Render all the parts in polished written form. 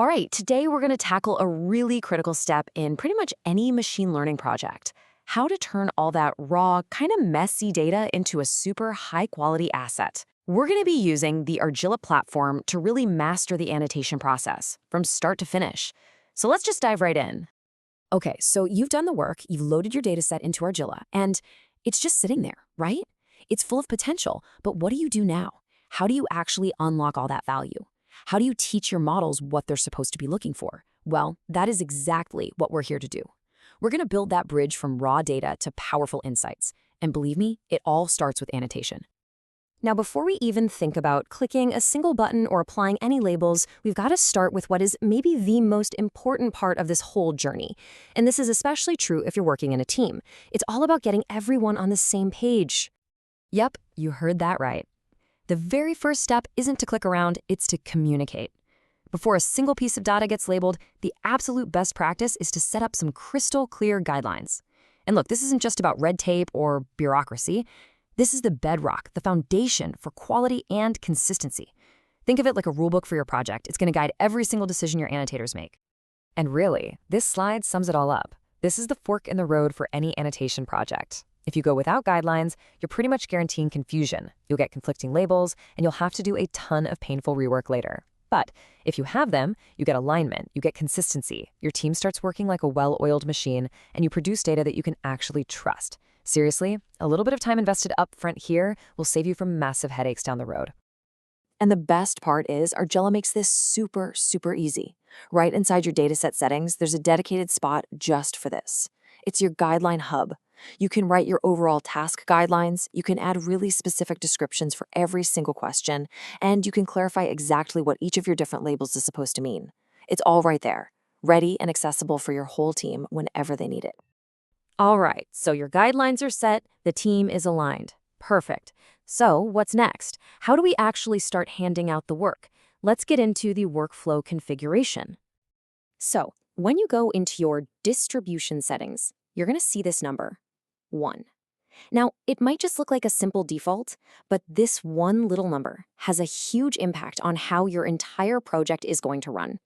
All right, today we're going to tackle a really critical step in pretty much any machine learning project: how to turn all that raw, kind of messy data into a super high-quality asset. We're going to be using the Argilla platform to really master the annotation process from start to finish. So let's just dive right in. Okay, so you've done the work, you've loaded your dataset into Argilla, and it's just sitting there, right? It's full of potential, but what do you do now? How do you actually unlock all that value? How do you teach your models what they're supposed to be looking for? Well, that is exactly what we're here to do. We're going to build that bridge from raw data to powerful insights. And believe me, it all starts with annotation. Now, before we even think about clicking a single button or applying any labels, we've got to start with what is maybe the most important part of this whole journey. And this is especially true if you're working in a team. It's all about getting everyone on the same page. Yep, you heard that right. The very first step isn't to click around, it's to communicate. Before a single piece of data gets labeled, the absolute best practice is to set up some crystal clear guidelines. And look, this isn't just about red tape or bureaucracy. This is the bedrock, the foundation for quality and consistency. Think of it like a rulebook for your project. It's going to guide every single decision your annotators make. And really, this slide sums it all up. This is the fork in the road for any annotation project. If you go without guidelines, you're pretty much guaranteeing confusion. You'll get conflicting labels, and you'll have to do a ton of painful rework later. But if you have them, you get alignment, you get consistency. Your team starts working like a well-oiled machine, and you produce data that you can actually trust. Seriously, a little bit of time invested up front here will save you from massive headaches down the road. And the best part is Argilla makes this super, super easy. Right inside your dataset settings, there's a dedicated spot just for this. It's your guideline hub. You can write your overall task guidelines, you can add really specific descriptions for every single question, and you can clarify exactly what each of your different labels is supposed to mean. It's all right there, ready and accessible for your whole team whenever they need it. All right, so your guidelines are set, the team is aligned. Perfect. So what's next? How do we actually start handing out the work? Let's get into the workflow configuration. So when you go into your distribution settings, you're going to see this number, 1. Now, it might just look like a simple default, but this one little number has a huge impact on how your entire project is going to run.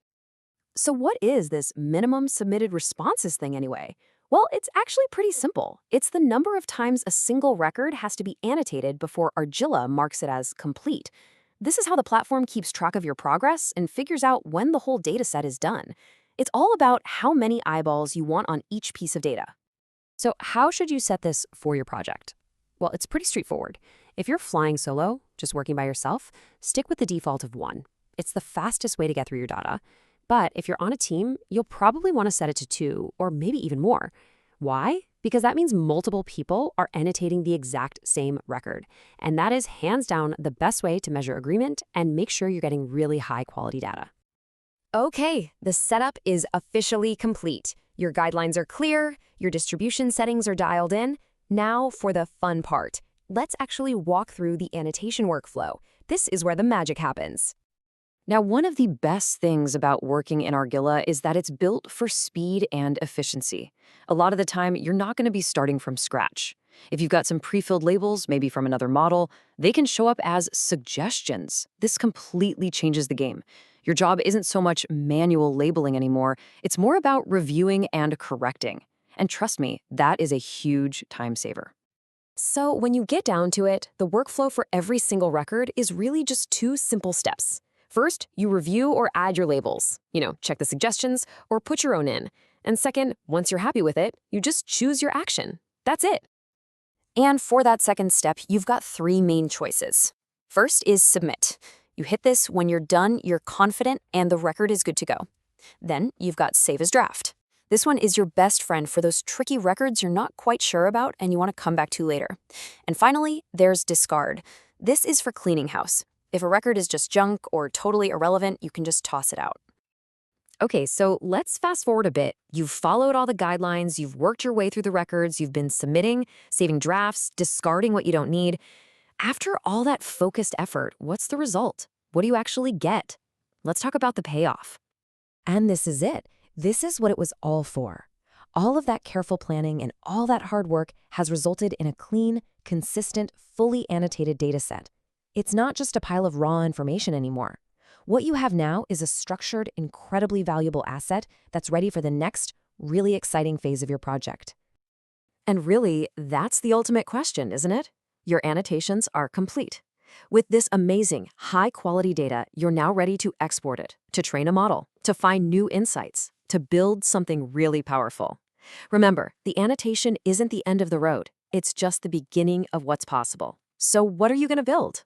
So what is this minimum submitted responses thing anyway? Well, it's actually pretty simple. It's the number of times a single record has to be annotated before Argilla marks it as complete. This is how the platform keeps track of your progress and figures out when the whole dataset is done. It's all about how many eyeballs you want on each piece of data. So how should you set this for your project? Well, it's pretty straightforward. If you're flying solo, just working by yourself, stick with the default of 1. It's the fastest way to get through your data. But if you're on a team, you'll probably want to set it to 2 or maybe even more. Why? Because that means multiple people are annotating the exact same record. And that is hands down the best way to measure agreement and make sure you're getting really high quality data. Okay, the setup is officially complete. Your guidelines are clear, your distribution settings are dialed in. Now for the fun part. Let's actually walk through the annotation workflow. This is where the magic happens. Now, one of the best things about working in Argilla is that it's built for speed and efficiency. A lot of the time, you're not going to be starting from scratch. If you've got some pre-filled labels, maybe from another model, they can show up as suggestions. This completely changes the game. Your job isn't so much manual labeling anymore. It's more about reviewing and correcting. And trust me, that is a huge time saver. So when you get down to it, the workflow for every single record is really just 2 simple steps. First, you review or add your labels. Check the suggestions or put your own in. And second, once you're happy with it, you just choose your action. That's it. And for that second step, you've got 3 main choices. First is submit. You hit this when you're done, you're confident, and the record is good to go. Then you've got save as draft. This one is your best friend for those tricky records you're not quite sure about and you want to come back to later. And finally, there's discard. This is for cleaning house. If a record is just junk or totally irrelevant, you can just toss it out. Okay, so let's fast forward a bit. You've followed all the guidelines, you've worked your way through the records, you've been submitting, saving drafts, discarding what you don't need. After all that focused effort, what's the result? What do you actually get? Let's talk about the payoff. And this is it. This is what it was all for. All of that careful planning and all that hard work has resulted in a clean, consistent, fully annotated dataset. It's not just a pile of raw information anymore. What you have now is a structured, incredibly valuable asset that's ready for the next, really exciting phase of your project. And really, that's the ultimate question, isn't it? Your annotations are complete. With this amazing, high-quality data, you're now ready to export it, to train a model, to find new insights, to build something really powerful. Remember, the annotation isn't the end of the road. It's just the beginning of what's possible. So what are you going to build?